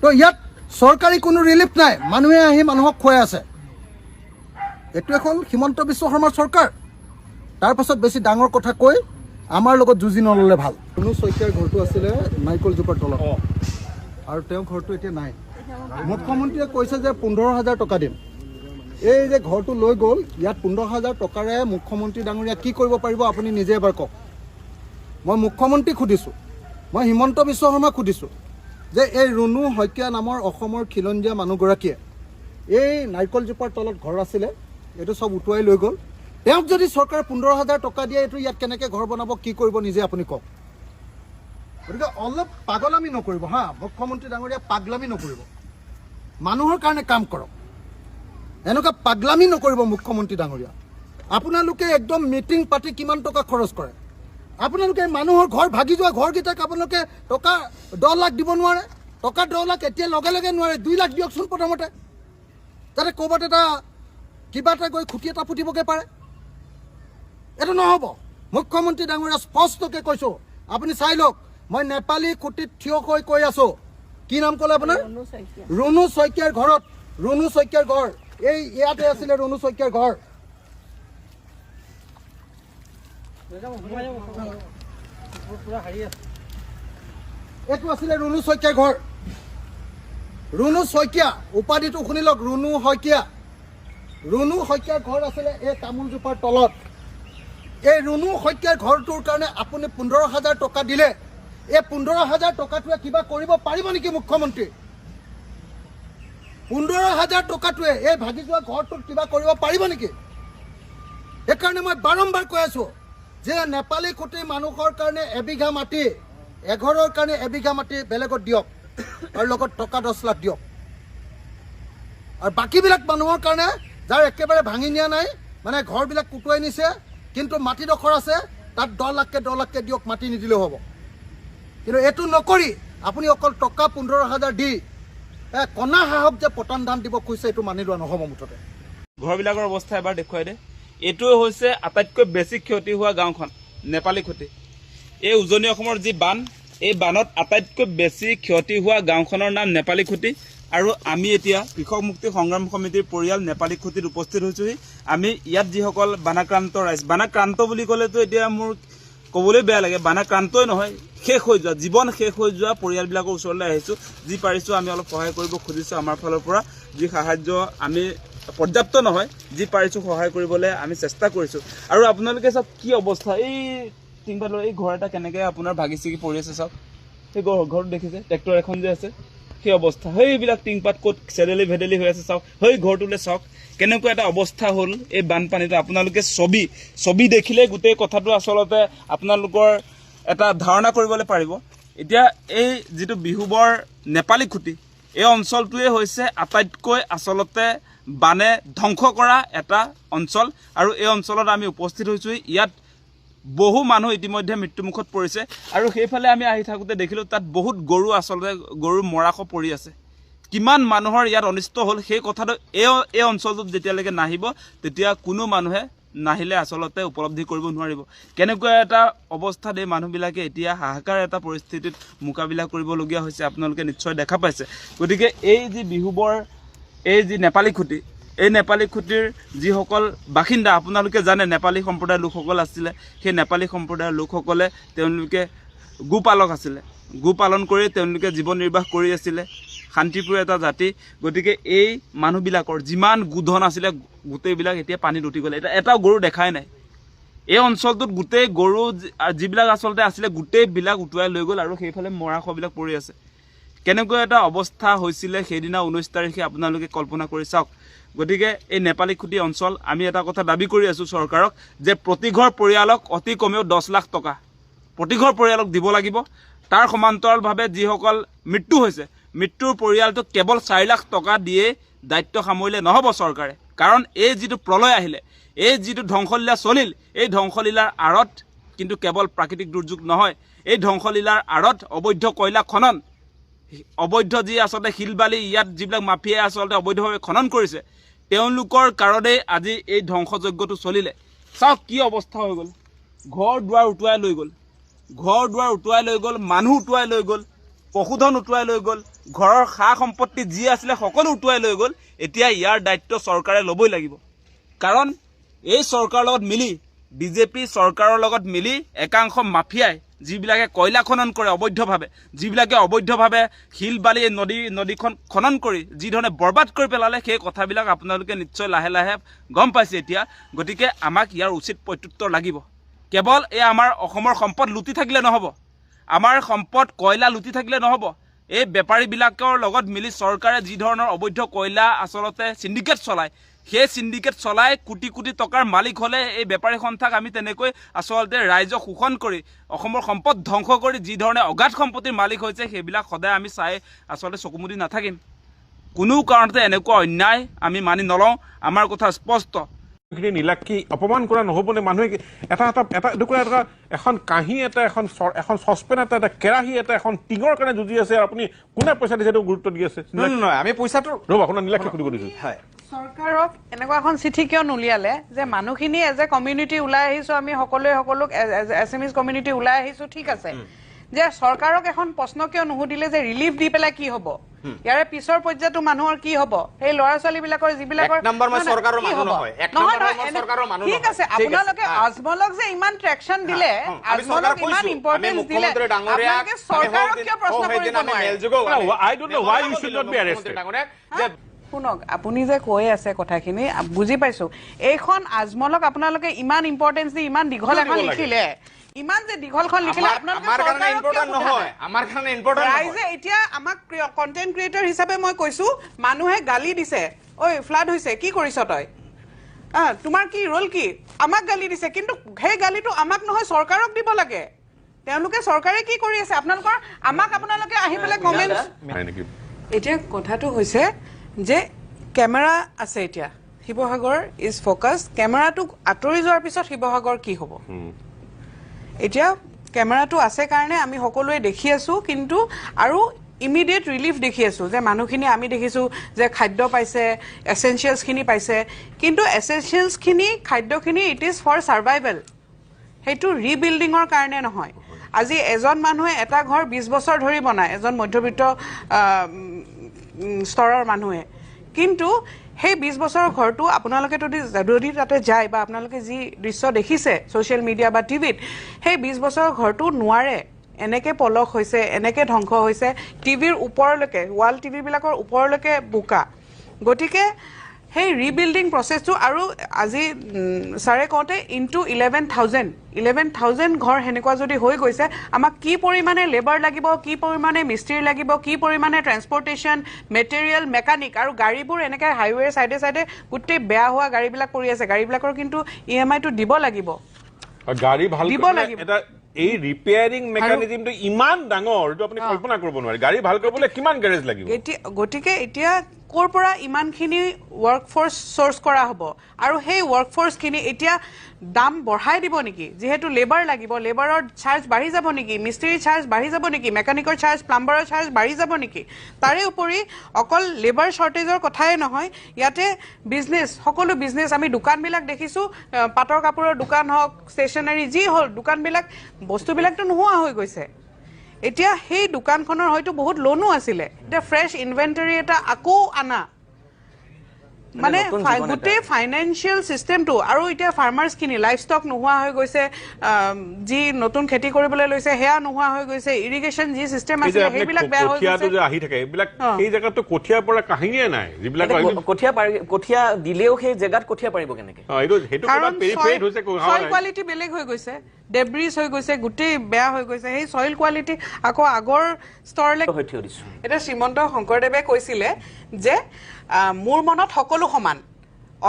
তো ইয়াত চৰকাৰী কোনো ৰিলিফ নাই, মানুহে আহি মানুহক খুৱাই আছে। এইটোৱে হ'ল হিমন্ত বিশ্ব শৰ্মাৰ চৰকাৰ। তাৰ পাছত বেছি ডাঙৰ কথা কৈ আমাৰ লগত যুঁজি নল'লে ভাল। ৰুণু শইকীয়াৰ ঘৰটো আছিলে নাৰিকলজোপাৰ তলত, আৰু তেওঁৰ ঘৰটো এতিয়া নাই। মুখ্যমন্ত্ৰীয়ে কৈছে যে 15,000 টকা দিম। এই যে ঘৰটো লৈ গ'ল, ইয়াত 15,000 টকাৰে মুখ্যমন্ত্ৰী ডাঙৰীয়া কি কৰিব পাৰিব আপুনি নিজে এবাৰ কওক। মই মুখ্যমন্ত্ৰীক সুধিছোঁ, মই হিমন্ত বিশ্ব শৰ্মাক সুধিছোঁ যে এই ৰুণু শইকীয়া নামৰ অসমৰ খিলঞ্জীয়া মানুহগৰাকীয়ে এই নাৰিকলজোপাৰ তলত ঘৰ আছিলে, এইটো চব উটুৱাই লৈ গ'ল। তেওঁক যদি চৰকাৰে 15,000 টকা দিয়ে, এইটো ইয়াত কেনেকৈ ঘৰ বনাব, কি কৰিব নিজে আপুনি কওক। গতিকে অলপ পাগলামি নকৰিব হা, মুখ্যমন্ত্ৰী ডাঙৰীয়া, পাগলামি নকৰিব, মানুহৰ কাৰণে কাম কৰক। এনেকুৱা পাগলামি নকৰিব মুখ্যমন্ত্ৰী ডাঙৰীয়া। আপোনালোকে একদম মিটিং পাতি কিমান টকা খৰচ কৰে, আপোনালোকে মানুহৰ ঘৰ ভাগি যোৱা ঘৰকেইটাক আপোনালোকে টকা 10 লাখ দিব নোৱাৰে। টকা 10 লাখ এতিয়া লগে লগে নোৱাৰে, 2 লাখ দিয়কচোন প্ৰথমতে, যাতে ক'ৰবাত কিবা এটা গৈ খুঁটি এটা পুতিবগৈ পাৰে। এইটো নহ'ব। মুখ্যমন্ত্ৰী ডাঙৰীয়া স্পষ্টকৈ কৈছোঁ, আপুনি চাই লওক, মই নেপালী খুঁটিত থিয় হৈ কৈ আছোঁ। কি নাম ক'লে আপোনাৰ? ৰুণু শইকীয়াৰ ঘৰত, ৰুণু শইকীয়াৰ ঘৰ, এই ইয়াতে আছিলে ৰুণু শইকীয়াৰ ঘৰ। এইটো আছিলে ৰুণু শইকীয়াৰ ঘৰ। ৰুণু শইকীয়া, উপাধিটো শুনি লওক, ৰুণু শইকীয়া। ৰুণু শইকীয়াৰ ঘৰ আছিলে এই তামোলজোপাৰ তলত। এই ৰুণু শইকীয়াৰ ঘৰটোৰ কাৰণে আপুনি 15,000 টকা দিলে, এই 15,000 টকাটোৱে কিবা কৰিব পাৰিব নেকি মুখ্যমন্ত্ৰী? 15,000 টকাটোৱে এই ভাগি যোৱা ঘৰটোত কিবা কৰিব পাৰিব নেকি? সেইকাৰণে মই বাৰম্বাৰ কৈ আছোঁ যে নেপালী খুঁটিৰ মানুহৰ কাৰণে 1 বিঘা মাটি, এঘৰৰ কাৰণে 1 বিঘা মাটি বেলেগত দিয়ক, আৰু লগত টকা 10 লাখ দিয়ক। আৰু বাকীবিলাক মানুহৰ কাৰণে যাৰ একেবাৰে ভাঙি নিয়া নাই, মানে ঘৰবিলাক কুটুৱাই নিছে, কিন্তু মাটিডোখৰ আছে, তাত 10 লাখকে দিয়ক, মাটি নিদিলেও হ'ব। কিন্তু এইটো নকৰি আপুনি অকল টকা 15,000 দি কণা সাহক যে পতান ধান দিব কৈছে, এইটো মানি লোৱা নহ'ব মুঠতে। ঘৰবিলাকৰ অৱস্থা এবাৰ দেখুৱাই দে। এইটোৱে হৈছে আটাইতকৈ বেছি ক্ষতি হোৱা গাঁওখন, নেপালী খুঁটি। এই উজনি অসমৰ যি বান, এই বানত আটাইতকৈ বেছি ক্ষতি হোৱা গাঁওখনৰ নাম নেপালী খুঁটি। আৰু আমি এতিয়া কৃষক মুক্তি সংগ্ৰাম সমিতিৰ পৰিয়াল নেপালী খুঁটিত উপস্থিত হৈছোহি। আমি ইয়াত যিসকল বানাক্ৰান্ত ৰাইজ, বানাক্ৰান্ত বুলি ক'লেতো এতিয়া মোৰ ক'বলৈ বেয়া লাগে, বানাক্ৰান্তই নহয়, শেষ হৈ যোৱা, জীৱন শেষ হৈ যোৱা পৰিয়ালবিলাকৰ ওচৰলৈ আহিছোঁ। যি পাৰিছোঁ আমি অলপ সহায় কৰিব খুজিছোঁ আমাৰ ফালৰ পৰা। যি সাহায্য আমি পৰ্যাপ্ত নহয়, যি পাৰিছোঁ সহায় কৰিবলৈ আমি চেষ্টা কৰিছোঁ। আৰু আপোনালোকে চাওক কি অৱস্থা, এই টিংপাতৰ এই ঘৰ এটা কেনেকৈ আপোনাৰ ভাগি ছিগি পৰি আছে চাওক। সেই ঘৰটো দেখিছে, ট্ৰেক্টৰ এখন যে আছে, সেই অৱস্থা। সেইবিলাক টিংপাত ক'ত চেদেলি ভেদেলি হৈ আছে চাওক, সেই ঘৰটোলৈ চাওক। কেনেকুৱা এটা অৱস্থা হ'ল এই বানপানীটো আপোনালোকে ছবি দেখিলে গোটেই কথাটো আচলতে আপোনালোকৰ এটা ধাৰণা কৰিবলৈ পাৰিব। এতিয়া এই যিটো বিহুবৰ নেপালী খুঁটি এই অঞ্চলটোৱে হৈছে আটাইতকৈ আচলতে বানে ধ্বংস কৰা এটা অঞ্চল আৰু এই অঞ্চলত আমি উপস্থিত হৈছোঁ। ইয়াত বহু মানুহ ইতিমধ্যে মৃত্যুমুখত পৰিছে আৰু সেইফালে আমি আহি থাকোঁতে দেখিলোঁ তাত বহুত গৰু আচলতে গৰুৰ মৰাশ পৰি আছে। কিমান মানুহৰ ইয়াত অনিষ্ট হ'ল সেই কথাটো এই অঞ্চলটোত যেতিয়ালৈকে নাহিব তেতিয়া কোনো মানুহে নাহিলে আচলতে উপলব্ধি কৰিব নোৱাৰিব কেনেকুৱা এটা অৱস্থাত এই মানুহবিলাকে এতিয়া হাহাকাৰ এটা পৰিস্থিতিত মোকাবিলা কৰিবলগীয়া হৈছে। আপোনালোকে নিশ্চয় দেখা পাইছে। গতিকে এই যি বিহুবৰ এই যি নেপালী খুঁটি এই নেপালী খুঁটিৰ যিসকল বাসিন্দা আপোনালোকে জানে নেপালী সম্প্ৰদায়ৰ লোকসকল আছিলে। সেই নেপালী সম্প্ৰদায়ৰ লোকসকলে তেওঁলোকে গোপালক আছিলে। গোপালন কৰি তেওঁলোকে জীৱন নিৰ্বাহ কৰি আছিলে। শান্তিপুৰ এটা জাতি। গতিকে এই মানুহবিলাকৰ যিমান গোধন আছিলে গোটেইবিলাক এতিয়া পানীত উঠি গ'লে। এটাও গৰু দেখাই নাই। এই অঞ্চলটোত গোটেই গৰু যিবিলাক আচলতে আছিলে গোটেইবিলাক উটুৱাই লৈ গ'ল আৰু সেইফালে মৰাশবিলাক পৰি আছে। কেনেকুৱা এটা অৱস্থা হৈছিলে সেইদিনা 19 তাৰিখে আপোনালোকে কল্পনা কৰি চাওক। গতিকে এই নেপালী খুঁটি অঞ্চল আমি এটা কথা দাবী কৰি আছোঁ চৰকাৰক যে প্ৰতিঘৰ পৰিয়ালক অতি কমেও 10 লাখ টকা প্ৰতিঘৰ পৰিয়ালক দিব লাগিব। তাৰ সমান্তৰালভাৱে যিসকল মৃত্যু হৈছে মৃত্যুৰ পৰিয়ালটোক কেৱল 4 লাখ টকা দিয়ে দায়িত্ব সামৰিলে নহ'ব চৰকাৰে। কাৰণ এই যিটো প্ৰলয় আহিলে এই যিটো ধ্বংসলীলা চলিল এই ধ্বংসলীলাৰ আঁৰত কিন্তু কেৱল প্ৰাকৃতিক দুৰ্যোগ নহয়। এই ধ্বংসলীলাৰ আঁৰত অবৈধ কয়লা খনন অবৈধ যি আচলতে শিলবালি ইয়াত যিবিলাক মাফিয়াই আচলতে অবৈধভাৱে খনন কৰিছে তেওঁলোকৰ কাৰণেই আজি এই ধ্বংসযজ্ঞটো চলিলে। চাওক কি অৱস্থা হৈ গ'ল। ঘৰ দুৱাৰ উটুৱাই লৈ গ'ল। ঘৰ দুৱাৰ উটুৱাই লৈ গ'ল। মানুহ উটুৱাই লৈ গ'ল। পশুধন উটুৱাই লৈ গ'ল। ঘৰৰ সা সম্পত্তি যি আছিলে সকলো উটুৱাই লৈ গ'ল। এতিয়া ইয়াৰ দায়িত্ব চৰকাৰে ল'বই লাগিব। কাৰণ এই চৰকাৰৰ লগত মিলি বিজেপি চৰকাৰৰ লগত মিলি একাংশ মাফিয়াই যিবিলাকে কয়লা খনন কৰে অবৈধভাৱে যিবিলাকে অবৈধভাৱে শিল বালি নদীখন খনন কৰি যিধৰণে বৰবাদ কৰি পেলালে সেই কথাবিলাক আপোনালোকে নিশ্চয় লাহে লাহে গম পাইছে এতিয়া। গতিকে আমাক ইয়াৰ উচিত প্ৰত্যুত্তৰ লাগিব। কেৱল এই আমাৰ অসমৰ সম্পদ লুটি থাকিলে নহ'ব। আমাৰ সম্পদ কয়লা লুটি থাকিলে নহ'ব। এই বেপাৰীবিলাকৰ লগত মিলি চৰকাৰে যি ধৰণৰ অবৈধ কয়লা আচলতে চিণ্ডিকেট চলায় সেই চিণ্ডিকেট চলাই কোটি কোটি টকাৰ মালিক হ'লে এই বেপাৰী সন্থাক আমি তেনেকৈ আচলতে ৰাইজক শোষণ কৰি অসমৰ সম্পদ ধ্বংস কৰি যি ধৰণে অগাধ সম্পত্তিৰ মালিক হৈছে সেইবিলাক সদায় আমি চাই আচলতে চকুমুদি নাথাকিম। কোনো কাৰণতে এনেকুৱা অন্যায় আমি মানি নলওঁ। আমাৰ কথা স্পষ্ট। নীলাক্ষী অপমান কৰা নহ'বনে? মানুহে এটা এখন কাঁহী এটা এখন চচপেন এটা কেৰাহী এটা এখন টিঙৰ কাৰণে যুঁজি আছে আৰু আপুনি কোনে পইচা দিছে সেইটো গুৰুত্ব দি আছে? নহয় আমি পইচাটো ৰ'ব আপোনাৰ নীলাক্ষী সুধিব দিছোঁ। চৰকাৰক এনেকুৱা এখন চিঠি কিয় নুলিয়ালে যে মানুহখিনি এজ এ কমিউনিটি ওলাই আহিছোঁ আমি সকলোক এছএমইজ কমিউনিটি ওলাই আহিছোঁ ঠিক আছে যে চৰকাৰক এখন প্ৰশ্ন কিয় নুসুধিলে যে ৰিলিফ দি পেলাই কি হ'ব ইয়াৰে পিছৰ পৰ্যায়টো মানুহৰ কি হ'ব এই ল'ৰা ছোৱালীবিলাকৰ যিবিলাকৰ ঠিক আছে আপোনালোকে আজমলক যে ইমান ট্ৰেকশ্যন দিলে আজমলক ইমান ইম্পৰ্টেঞ্চ দিলে আপোনালোকে চৰকাৰক কিয় প্ৰশ্ন কৰিব নোৱাৰে? শুনক আপুনি যে কৈ আছে কথাখিনি বুজি পাইছো। এইখন আজমলক আপোনালোকে ইমান ইম্পৰ্টেঞ্চ দি ইমান দীঘল এখন লিখিলে ইমান যে দীঘলখন লিখিলে ৰাইজে এতিয়া আমাক কণ্টেণ্ট ক্ৰিয়েটৰ হিচাপে মই কৈছো মানুহে গালি দিছে ঐ ফ্লাড হৈছে কি কৰিছ তই তোমাৰ কি ৰোল কি আমাক গালি দিছে কিন্তু সেই গালিটো আমাক নহয় চৰকাৰক দিব লাগে। তেওঁলোকে চৰকাৰে কি কৰি আছে আপোনালোকৰ আপোনালোকে আহি পেলাই কমেণ্ট। এতিয়া কথাটো হৈছে যে কেমেৰা আছে এতিয়া শিৱসাগৰ ইজ ফ'কাছ কেমেৰাটো আঁতৰি যোৱাৰ পিছত শিৱসাগৰ কি হ'ব? এতিয়া কেমেৰাটো আছে কাৰণে আমি সকলোৱে দেখি আছোঁ কিন্তু আৰু ইমিডিয়েট ৰিলিফ দেখি আছোঁ যে মানুহখিনি আমি দেখিছোঁ যে খাদ্য পাইছে এচেঞ্চিয়েলছখিনি পাইছে কিন্তু এচেঞ্চিয়েলছখিনি খাদ্যখিনি ইট ইজ ফৰ ছাৰ্ভাইভেল সেইটো ৰিবিল্ডিঙৰ কাৰণে নহয়। আজি এজন মানুহে এটা ঘৰ 20 বছৰ ধৰি বনায় এজন মধ্যবিত্ত স্তৰৰ মানুহে কিন্তু সেই 20 বছৰৰ ঘৰটো আপোনালোকে যদি তাতে যায় বা আপোনালোকে যি দৃশ্য দেখিছে ছ'চিয়েল মিডিয়া বা টিভিত সেই 20 বছৰৰ ঘৰটো নোৱাৰে এনেকৈ পলস হৈছে এনেকৈ ধ্বংস হৈছে টিভিৰ ওপৰলৈকে ৱাল টিভিবিলাকৰ ওপৰলৈকে বোকা। গতিকে সেই ৰিবিল্ডিং প্ৰচেছটো আৰু আজি ছাৰে কওঁতে ইনটু 11,000 ঘৰ সেনেকুৱা যদি হৈ গৈছে আমাক কি পৰিমাণে লেবাৰ লাগিব কি পৰিমাণে মিস্ত্ৰী লাগিব কি পৰিমাণে ট্ৰেন্সপৰ্টেশ্যন মেটেৰিয়েল মেকানিক আৰু গাড়ীবোৰ এনেকৈ হাইৱেৰ চাইডে চাইডে গোটেই বেয়া হোৱা গাড়ীবিলাক পৰি আছে গাড়ীবিলাকৰ কিন্তু EMI-টো দিব লাগিব গাড়ী ভাল দিব লাগিব। এটা এই ৰিপেয়াৰিং মেকানিজমটো ইমান ডাঙৰ এইটো আপুনি কল্পনা কৰিব নোৱাৰে গাড়ী ভাল কৰিবলৈ কিমান গেৰেজ লাগিব গতিকে এতিয়া ক'ৰ পৰা ইমানখিনি ৱৰ্কফ'ৰ্চ চ'ৰ্চ কৰা হ'ব আৰু সেই ৱৰ্কফ'ৰ্চখিনি এতিয়া দাম বঢ়াই দিব নেকি যিহেতু লেবাৰ লাগিব লেবাৰৰ চাৰ্জ বাঢ়ি যাব নেকি মিস্ত্ৰীৰ চাৰ্জ বাঢ়ি যাব নেকি মেকানিকৰ চাৰ্জ প্লাম্বাৰৰ চাৰ্জ বাঢ়ি যাব নেকি তাৰে উপৰি অকল লেবাৰ শ্বৰ্টেজৰ কথাই নহয় ইয়াতে বিজনেছ সকলো বিজনেছ আমি দোকানবিলাক দেখিছোঁ পাটৰ কাপোৰৰ দোকান হওক ষ্টেচনাৰী যি হ'ল দোকানবিলাক বস্তুবিলাকতো নোহোৱা হৈ গৈছে এতিয়া সেই দোকানখনৰ হয়তো বহুত লোনো আছিলে এতিয়া ফ্ৰেছ ইনভেণ্টৰী এটা আকৌ আনা মানে গোটেই ফাইনেন্সিয়েল চিষ্টেমটো আৰু এতিয়া ফাৰ্মাৰ্ছখিনি লাইফ ষ্টক নোহোৱা হৈ গৈছে যি নতুন খেতি কৰিবলৈ লৈছে সেয়া নোহোৱা হৈ গৈছে ইৰিগেশ্যন যি চিষ্টেম আছিলে সেইবিলাক বেয়া হৈ গৈছে আহি থাকে এইবিলাক সেই জেগাতো কঠীয়া পৰা কাহিনীয়ে নাই যিবিলাক কঠীয়া দিলেও সেই জেগাত কঠীয়া পাৰিব কেনেকে সইল কোৱালিটি বেলেগ হৈ গৈছে ডেব্ৰিজ হৈ গৈছে গোটেই বেয়া হৈ গৈছে সেই সইল কোৱালিটি আকৌ আগৰ স্তৰলৈকে থিয় দিছো এতিয়া শ্ৰীমন্ত শংকৰদেৱে কৈছিলে যে মোৰ মনত সকলো সমান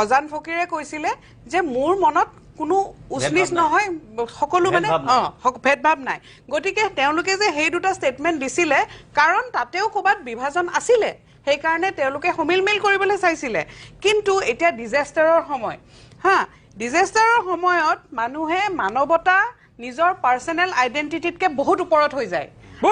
অজান ফকীৰে কৈছিলে যে মোৰ মনত কোনো উচনিচ নহয় সকলো মানে ভেদভাৱ নাই গতিকে তেওঁলোকে যে সেই দুটা ষ্টেটমেণ্ট দিছিলে কাৰণ তাতেও ক'ৰবাত বিভাজন আছিলে সেইকাৰণে তেওঁলোকে সমিলমিল কৰিবলৈ চাইছিলে কিন্তু এতিয়া ডিজাষ্টাৰৰ সময় ডিজাষ্টাৰৰ সময়ত মানুহে মানৱতা নিজৰ পাৰ্চনেল আইডেণ্টিটিতকৈ বহুত ওপৰত হৈ যায়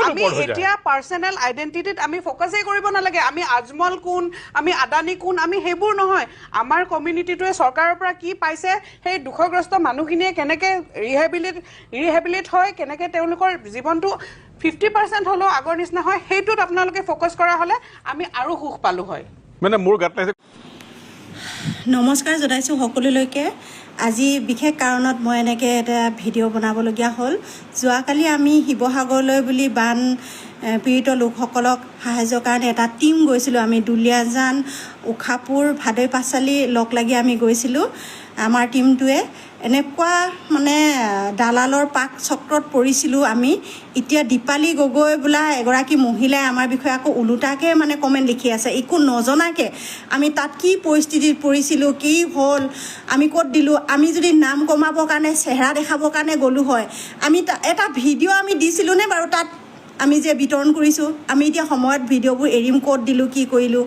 আমি এতিয়া পাৰ্চনেল আইডেণ্টিটিত আমি ফ'কাছেই কৰিব নালাগে আমি আজমল কোন আমি আদানী কোন আমি সেইবোৰ নহয় আমাৰ কমিউনিটিটোৱে চৰকাৰৰ পৰা কি পাইছে সেই দুখগ্ৰস্ত মানুহখিনিয়ে কেনেকৈ ৰিহেবিলিট হয় কেনেকৈ তেওঁলোকৰ জীৱনটো 50% হ'লেও আগৰ নিচিনা হয় সেইটোত আপোনালোকে ফ'কাছ কৰা হ'লে আমি আৰু সুখ পালোঁ হয় মানে মোৰ গাত লাগিছে নমস্কাৰ জনাইছোঁ সকলোলৈকে আজি বিশেষ কাৰণত মই এনেকৈ এটা ভিডিঅ' বনাবলগীয়া হ'ল যোৱাকালি আমি শিৱসাগৰলৈ বুলি বান পীড়িত লোকসকলক সাহায্যৰ কাৰণে এটা টীম গৈছিলোঁ আমি দুলীয়াজান উখাপুৰ ভাদৈ পাঁচআলি লগ লাগি আমি গৈছিলোঁ আমাৰ টীমটোৱে এনেকুৱা মানে দালালৰ পাক চক্ৰত পৰিছিলোঁ আমি এতিয়া দীপালী গগৈ বোলা এগৰাকী মহিলাই আমাৰ বিষয়ে আকৌ ওলোটাকৈ মানে কমেণ্ট লিখি আছে একো নজনাকৈ আমি তাত কি পৰিস্থিতিত পৰিছিলোঁ কি হ'ল আমি ক'ত দিলোঁ আমি যদি নাম কমাবৰ কাৰণে চেহেৰা দেখাবৰ কাৰণে গ'লোঁ হয় আমি এটা ভিডিঅ' আমি দিছিলোঁ নে বাৰু তাত আমি যে বিতৰণ কৰিছোঁ আমি এতিয়া সময়ত ভিডিঅ'বোৰ এৰিম ক'ত দিলোঁ কি কৰিলোঁ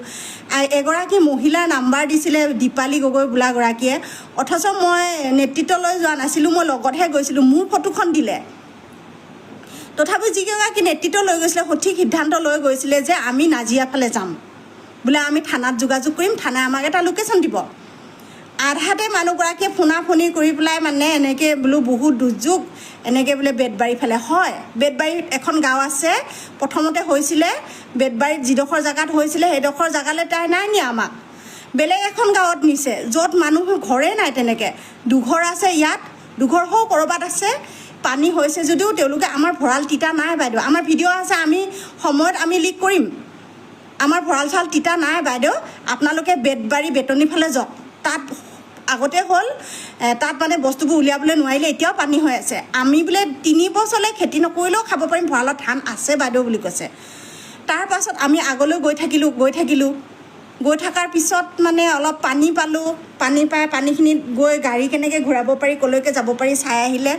এগৰাকী মহিলাৰ নাম্বাৰ দিছিলে দীপালী গগৈ বোলাগৰাকীয়ে অথচ মই নেতৃত্বলৈ যোৱা নাছিলোঁ মই লগতহে গৈছিলোঁ মোৰ ফটোখন দিলে তথাপি যিগৰাকী নেতৃত্ব লৈ গৈছিলে সঠিক সিদ্ধান্ত লৈ গৈছিলে যে আমি নাজিৰা ফালে যাম বোলে আমি থানাত যোগাযোগ কৰিম থানাই আমাক এটা লোকেশ্যন দিব আধাতে মানুহগৰাকীয়ে ফোনাফোনি কৰি পেলাই মানে এনেকৈ বোলো বহুত দুৰ্যোগ এনেকৈ বোলে বেতবাৰী ফালে হয় বেতবাৰীত এখন গাঁও আছে প্ৰথমতে হৈছিলে বেতবাৰীত যিডোখৰ জেগাত হৈছিলে সেইডোখৰ জেগালৈ তাই নাই নিয়া আমাক বেলেগ এখন গাঁৱত নিছে য'ত মানুহ ঘৰেই নাই তেনেকৈ দুঘৰ আছে ইয়াত দুঘৰ হও ক'ৰবাত আছে পানী হৈছে যদিও তেওঁলোকে আমাৰ ভঁৰাল তিতা নাই বাইদেউ আমাৰ ভিডিঅ' আছে আমি সময়ত আমি লিক কৰিম আমাৰ ভঁৰাল চাউল তিতা নাই বাইদেউ আপোনালোকে বেতবাৰী বেতনী ফালে যাওক তাত আগতে হ'ল তাত মানে বস্তুবোৰ উলিয়াবলৈ নোৱাৰিলে এতিয়াও পানী হৈ আছে আমি বোলে 3 বছৰলৈ খেতি নকৰিলেও খাব পাৰিম ভঁৰালত ধান আছে বাইদেউ বুলি কৈছে তাৰ পাছত আমি আগলৈ গৈ থকাৰ পিছত মানে অলপ পানী পালোঁ পানী পাই পানীখিনিত গৈ গাড়ী কেনেকৈ ঘূৰাব পাৰি ক'লৈকে যাব পাৰি চাই আহিলে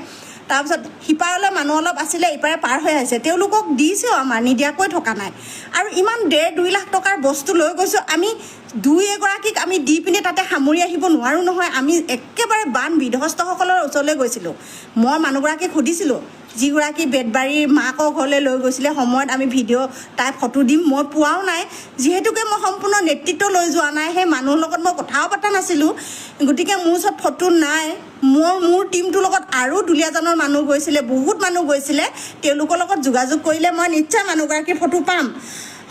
তাৰপিছত সিপাৰলৈ মানুহ অলপ আছিলে ইপাৰে পাৰ হৈ আহিছে তেওঁলোকক দিছেও আমাৰ নিদিয়াকৈ থকা নাই আৰু ইমান 1.5-2 লাখ টকাৰ বস্তু লৈ গৈছোঁ আমি 2-এগৰাকীক আমি দি পিনে তাতে সামৰি আহিব নোৱাৰোঁ নহয় আমি একেবাৰে বান বিধ্বস্তসকলৰ ওচৰলৈ গৈছিলোঁ মই মানুহগৰাকীক সুধিছিলোঁ যিগৰাকী বেতবাৰীৰ মাকৰ ঘৰলৈ লৈ গৈছিলে সময়ত আমি ভিডিঅ' তাই ফটো দিম মই পোৱাও নাই যিহেতুকে মই সম্পূৰ্ণ নেতৃত্ব লৈ যোৱা নাই সেই মানুহৰ লগত মই কথাও পতা নাছিলোঁ গতিকে মোৰ ওচৰত ফটো নাই মোৰ টীমটোৰ লগত আৰু দুলীয়াজানৰ মানুহ গৈছিলে বহুত মানুহ গৈছিলে তেওঁলোকৰ লগত যোগাযোগ কৰিলে মই নিশ্চয় মানুহগৰাকীৰ ফটো পাম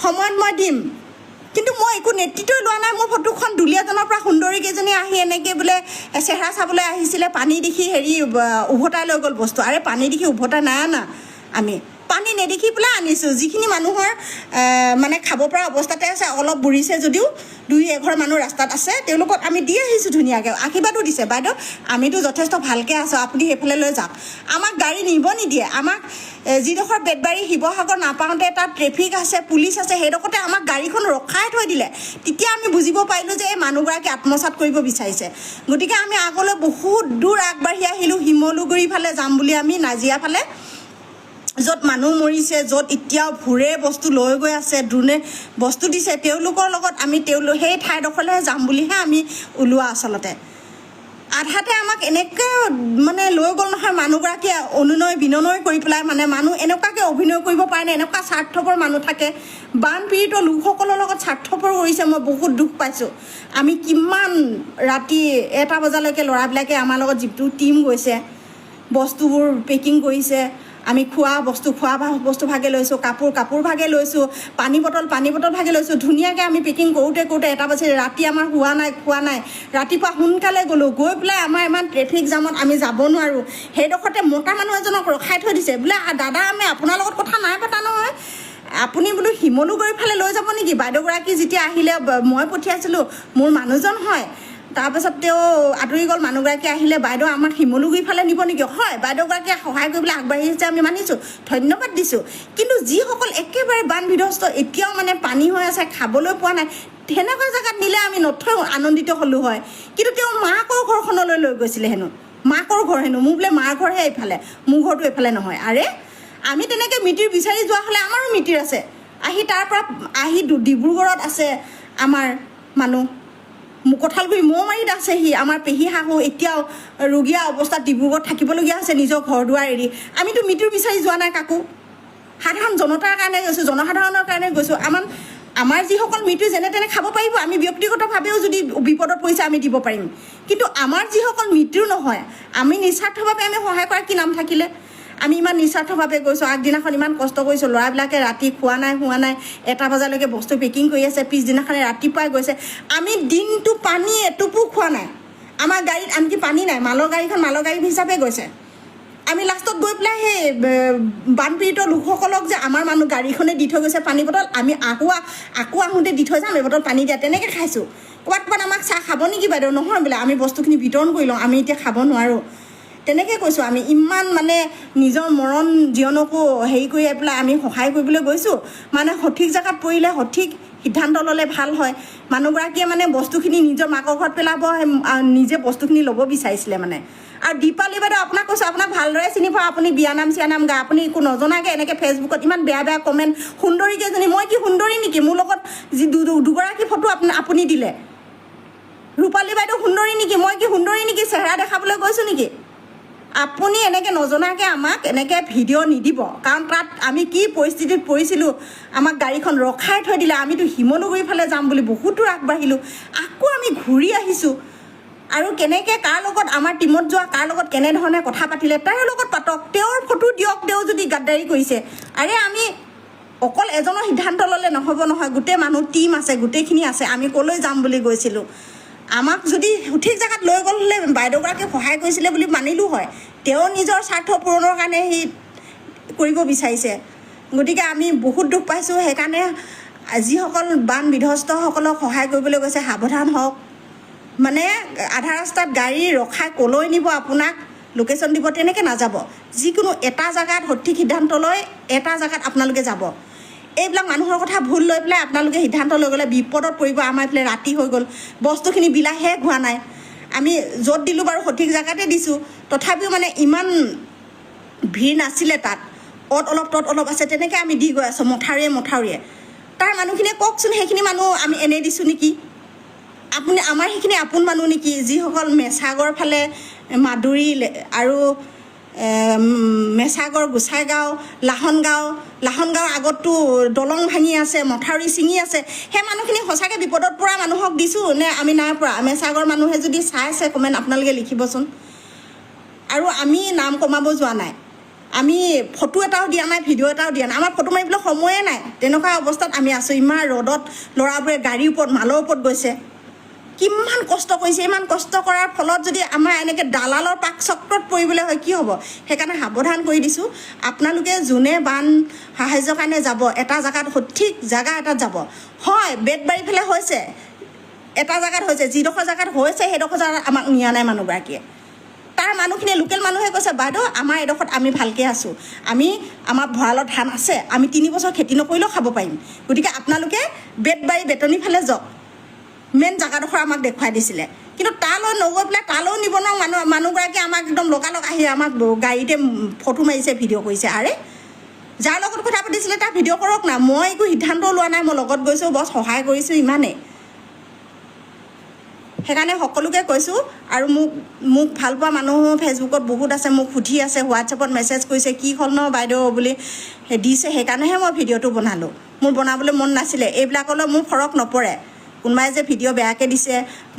সময়ত মই দিম কিন্তু মই একো নেতৃত্বই লোৱা নাই মোৰ ফটোখন দুলীয়াজানৰ পৰা সুন্দৰীকেইজনী আহি এনেকৈ বোলে চেহেৰা চাবলৈ আহিছিলে পানী দেখি উভতাই লৈ গ'ল বস্তু আৰে পানী দেখি উভতাই নাই অনা আমি পানী আমি নেদেখি পেলাই আনিছোঁ যিখিনি মানুহৰ মানে খাব পৰা অৱস্থাতে আছে অলপ বুঢ়িছে যদিও 2-1 মানুহ ৰাস্তাত আছে তেওঁলোকক আমি দি আহিছোঁ ধুনীয়াকৈ আশীৰ্বাদো দিছে বাইদেউ আমিতো যথেষ্ট ভালকৈ আছোঁ আপুনি সেইফালে লৈ যাওক আমাক গাড়ী নিব নিদিয়ে আমাক যিডোখৰ বেতবাৰী শিৱসাগৰ নাপাওঁতে তাত ট্ৰেফিক আছে পুলিচ আছে সেইডোখৰতে আমাক গাড়ীখন ৰখাই থৈ দিলে তেতিয়া আমি বুজিব পাৰিলোঁ যে এই মানুহগৰাকী আত্মসাৎ কৰিব বিচাৰিছে গতিকে আমি আগলৈ বহুত দূৰ আগবাঢ়ি আহিলোঁ শিমলুগুৰি ফালে যাম বুলি আমি নাজিয়া ফালে য'ত মানুহ মৰিছে য'ত এতিয়াও ভুৰে বস্তু লৈ গৈ আছে ড্ৰোনে বস্তু দিছে তেওঁলোকৰ লগত আমি সেই ঠাইডোখৰলৈ যাম বুলিহে আমি ওলোৱা আচলতে আধাতে আমাক এনেকৈ মানে লৈ গ'ল নহয় মানুহগৰাকীয়ে অনুনয় বিনয় কৰি পেলাই মানে মানুহ এনেকুৱাকৈ অভিনয় কৰিব পাৰে নে এনেকুৱা স্বাৰ্থপৰ মানুহ থাকে বানপীড়িত লোকসকলৰ লগত স্বাৰ্থপৰ কৰিছে মই বহুত দুখ পাইছোঁ আমি কিমান ৰাতি 1টা বজালৈকে ল'ৰাবিলাকে আমাৰ লগত যিটো টীম গৈছে বস্তুবোৰ পেকিং কৰিছে আমি খোৱা বস্তু ভাগে লৈছোঁ কাপোৰ ভাগে লৈছোঁ পানী বটল ভাগে লৈছোঁ ধুনীয়াকৈ আমি পেকিং কৰোঁতে 1টা বাজি ৰাতি আমাৰ খোৱা নাই ৰাতিপুৱা সোনকালে গ'লোঁ গৈ পেলাই আমাৰ ইমান ট্ৰেফিক জামত আমি যাব নোৱাৰোঁ সেইডোখৰতে মতা মানুহ এজনক ৰখাই থৈ দিছে বোলে দাদা আমি আপোনাৰ লগত কথা নাই পতা নহয় আপুনি বোলো শিমলুগুৰি ফালে লৈ যাব নেকি বাইদেউগৰাকী যেতিয়া আহিলে মই পঠিয়াইছিলোঁ মোৰ মানুহজন হয় তাৰপাছত তেওঁ আঁতৰি গ'ল মানুহগৰাকী আহিলে বাইদেউ আমাক শিমলুগুৰি ফালে নিব নেকি হয় বাইদেউগৰাকীয়ে সহায় কৰিবলৈ আগবাঢ়ি আহিছে আমি মানিছোঁ ধন্যবাদ দিছোঁ কিন্তু যিসকল একেবাৰে বান বিধ্বস্ত এতিয়াও মানে পানী হৈ আছে খাবলৈ পোৱা নাই সেনেকুৱা জেগাত নিলে আমি নথৈ আনন্দিত হ'লোঁ হয় কিন্তু তেওঁ মাকৰ ঘৰখনলৈ লৈ গৈছিলে হেনো মাকৰ ঘৰ হেনো মোৰ বোলে মাৰ ঘৰহে এইফালে মোৰ ঘৰটো এইফালে নহয় আৰে আমি তেনেকৈ মিতিৰ বিচাৰি যোৱা হ'লে আমাৰো মিতিৰ আছে তাৰ পৰা ডিব্ৰুগড়ত আছে আমাৰ মানুহ কঁঠালগুৰি মৌমাৰীত আছেহি আমাৰ পেহী শাহু এতিয়াও ৰোগীয়া অৱস্থাত ডিব্ৰুগড়ত থাকিবলগীয়া আছে নিজৰ ঘৰ দুৱাৰ এৰি আমিতো মিতিৰ বিচাৰি যোৱা নাই কাকো সাধাৰণ জনতাৰ কাৰণে গৈছোঁ জনসাধাৰণৰ কাৰণে গৈছোঁ আমাৰ যিসকল মিতিৰ যেনে তেনে খাব পাৰিব আমি ব্যক্তিগতভাৱেও যদি বিপদত পৰিছে আমি দিব পাৰিম কিন্তু আমাৰ যিসকল মিতিৰ নহয় আমি নিস্বাৰ্থভাৱে আমি সহায় কৰাৰ কি নাম থাকিলে আমি ইমান নিস্বাৰ্থভাৱে গৈছোঁ আগদিনাখন ইমান কষ্ট কৰিছোঁ ল'ৰাবিলাকে ৰাতি খোৱা নাই 1টা বজালৈকে বস্তু পেকিং কৰি আছে পিছদিনাখনে ৰাতিপুৱাই গৈছে আমি দিনটো পানী এটোপো খোৱা নাই আমাৰ গাড়ীত আনকি পানী নাই মালৰ গাড়ী হিচাপে গৈছে আমি লাষ্টত গৈ পেলাই সেই বানপীড়িত লোকসকলক যে আমাৰ মানুহ গাড়ীখনে দি থৈ গৈছে পানী বটল আমি আকৌ আহোঁতে দি থৈ যাম এই বটল পানী দিয়া তেনেকৈ খাইছোঁ ক'ৰবাত আমাক চাহ খাব নেকি বাইদেউ নহয় বোলে আমি বস্তুখিনি বিতৰণ কৰি লওঁ আমি এতিয়া খাব নোৱাৰোঁ তেনেকৈ কৈছোঁ আমি ইমান মানে নিজৰ মৰণ জীৱনকো হেৰি কৰি পেলাই আমি সহায় কৰিবলৈ গৈছোঁ মানে সঠিক জেগাত পৰিলে সঠিক সিদ্ধান্ত ল'লে ভাল হয় মানুহগৰাকীয়ে মানে বস্তুখিনি নিজৰ মাকৰ ঘৰত পেলাব নিজে বস্তুখিনি ল'ব বিচাৰিছিলে মানে আৰু দীপালী বাইদেউ আপোনাক কৈছোঁ আপোনাক ভালদৰে চিনি পাওঁ আপুনি বিয়ানাম গায় আপুনি একো নজনাকৈ এনেকৈ ফেচবুকত ইমান বেয়া কমেণ্ট সুন্দৰীকেইজনী মই কি সুন্দৰী নেকি মোৰ লগত যি দুগৰাকী ফটো আপুনি দিলে ৰূপালী বাইদেউ সুন্দৰী নেকি মই কি সুন্দৰী নেকি চেহেৰা দেখাবলৈ গৈছোঁ নেকি আপুনি এনেকৈ নজনাকৈ আমাক এনেকৈ ভিডিঅ' নিদিব কাৰণ তাত আমি কি পৰিস্থিতিত পৰিছিলোঁ আমাক গাড়ীখন ৰখাই থৈ দিলে আমিতো শিমলুগুৰি ফালে যাম বুলি বহুত দূৰ আগবাঢ়িলোঁ আকৌ আমি ঘূৰি আহিছোঁ আৰু কেনেকৈ কাৰ লগত আমাৰ টীমত যোৱা কাৰ লগত কেনেধৰণে কথা পাতিলে তাৰ লগত পাতক তেওঁৰ ফটো দিয়ক তেওঁ যদি গাদ্দাৰী কৰিছে আৰে আমি অকল এজনৰ সিদ্ধান্ত ল'লে নহ'ব নহয় গোটেই মানুহ টীম আছে গোটেইখিনি আছে আমি ক'লৈ যাম বুলি গৈছিলোঁ আমাক যদি সঠিক জেগাত লৈ গ'ল হ'লে বাইদেউগৰাকীয়ে সহায় কৰিছিলে বুলি মানিলোঁ হয় তেওঁ নিজৰ স্বাৰ্থ পূৰণৰ কাৰণে সি কৰিব বিচাৰিছে গতিকে আমি বহুত দুখ পাইছোঁ সেইকাৰণে যিসকল বান বিধ্বস্তসকলক সহায় কৰিবলৈ গৈছে সাৱধান হওক মানে আধা ৰাস্তাত গাড়ী ৰখাই ক'লৈ নিব আপোনাক লোকেশ্যন দিব তেনেকৈ নাযাব যিকোনো এটা জেগাত সঠিক সিদ্ধান্ত লৈ এটা জেগাত আপোনালোকে যাব এইবিলাক মানুহৰ কথা ভুল লৈ পেলাই আপোনালোকে সিদ্ধান্ত লৈ গ'লে বিপদত পৰিব আমাৰ এইফালে ৰাতি হৈ গ'ল বস্তুখিনি বিলাহে হোৱা নাই আমি য'ত দিলোঁ বাৰু সঠিক জেগাতে দিছোঁ তথাপিও মানে ইমান ভিৰ নাছিলে তাত তত অলপ আছে তেনেকৈ আমি দি গৈ আছোঁ মথাউৰিয়ে তাৰ মানুহখিনিয়ে কওকচোন সেইখিনি মানুহ আমি এনেই দিছোঁ নেকি আপুনি আমাৰ সেইখিনি আপোন মানুহ নেকি যিসকল মেছাগৰ ফালে মাদুৰী আৰু মেছাগৰ গোসাইগাঁও লাহনগাঁৱৰ আগততো দলং ভাঙি আছে মথাউৰি ছিঙি আছে সেই মানুহখিনি সঁচাকৈ বিপদত পৰা মানুহক দিছোঁ নে আমি নাই পৰা মেছাগৰ মানুহে যদি চাইছে কমেণ্ট আপোনালোকে লিখিবচোন আৰু আমি নাম কমাব যোৱা নাই আমি ফটো এটাও দিয়া নাই ভিডিঅ' এটাও দিয়া নাই আমাৰ ফটো মাৰিবলৈ সময়ে নাই তেনেকুৱা অৱস্থাত আমি আছোঁ ইমান ৰ'দত ল'ৰাবোৰে গাড়ীৰ ওপৰত মালৰ ওপৰত গৈছে কিমান কষ্ট কৰিছে ইমান কষ্ট কৰাৰ ফলত যদি আমাৰ এনেকৈ দালালৰ পাক চক্ৰত পৰিবলৈ হয় কি হ'ব সেইকাৰণে সাৱধান কৰি দিছোঁ আপোনালোকে যোনে বান সাহায্যৰ কাৰণে যাব এটা জেগাত সঠিক জেগা এটাত যাব হয় বেতবাৰী ফালে হৈছে এটা জেগাত হৈছে যিডোখৰ জেগাত হৈছে সেইডোখৰ জেগাত আমাক নিয়া নাই মানুহগৰাকীয়ে তাৰ মানুহখিনিয়ে লোকেল মানুহে কৈছে বাইদেউ আমাৰ এডোখৰত আমি ভালকৈ আছোঁ আমাৰ ভঁৰালত ধান আছে আমি 3 বছৰ খেতি নকৰিলেও খাব পাৰিম গতিকে আপোনালোকে বেতবাৰী বেতনি ফালে যাওক মেইন জেগাডোখৰ আমাক দেখুৱাই দিছিলে কিন্তু তালৈ নগৈ পেলাই তালৈও নিব নোৱাৰো মানুহগৰাকীয়ে আমাক একদম লগালগ আহি আমাক গাড়ীতে ফটো মাৰিছে ভিডিঅ' কৰিছে আৰে যাৰ লগত কথা পাতিছিলে তাৰ ভিডিঅ' কৰক না মই একো সিদ্ধান্ত লোৱা নাই মই লগত গৈছোঁ বছ সহায় কৰিছোঁ ইমানেই সেইকাৰণে সকলোকে কৈছোঁ আৰু মোক ভাল পোৱা মানুহ ফেচবুকত বহুত আছে মোক সুধি আছে হোৱাটছএপত মেছেজ কৰিছে কি হ'ল ন বাইদেউ বুলি দিছে সেইকাৰণেহে মই ভিডিঅ'টো বনালোঁ মোৰ বনাবলৈ মন নাছিলে এইবিলাকলৈ মোৰ ফৰক নপৰে কোনোবাই যে ভিডিঅ' বেয়াকৈ দিছে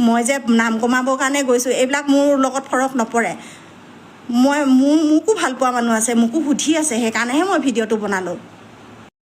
মই যে নাম কমাবৰ কাৰণে গৈছোঁ এইবিলাক মোৰ লগত ফৰক নপৰে মোকো ভাল পোৱা মানুহ আছে মোকো সুধি আছে সেইকাৰণেহে মই ভিডিঅ'টো বনালোঁ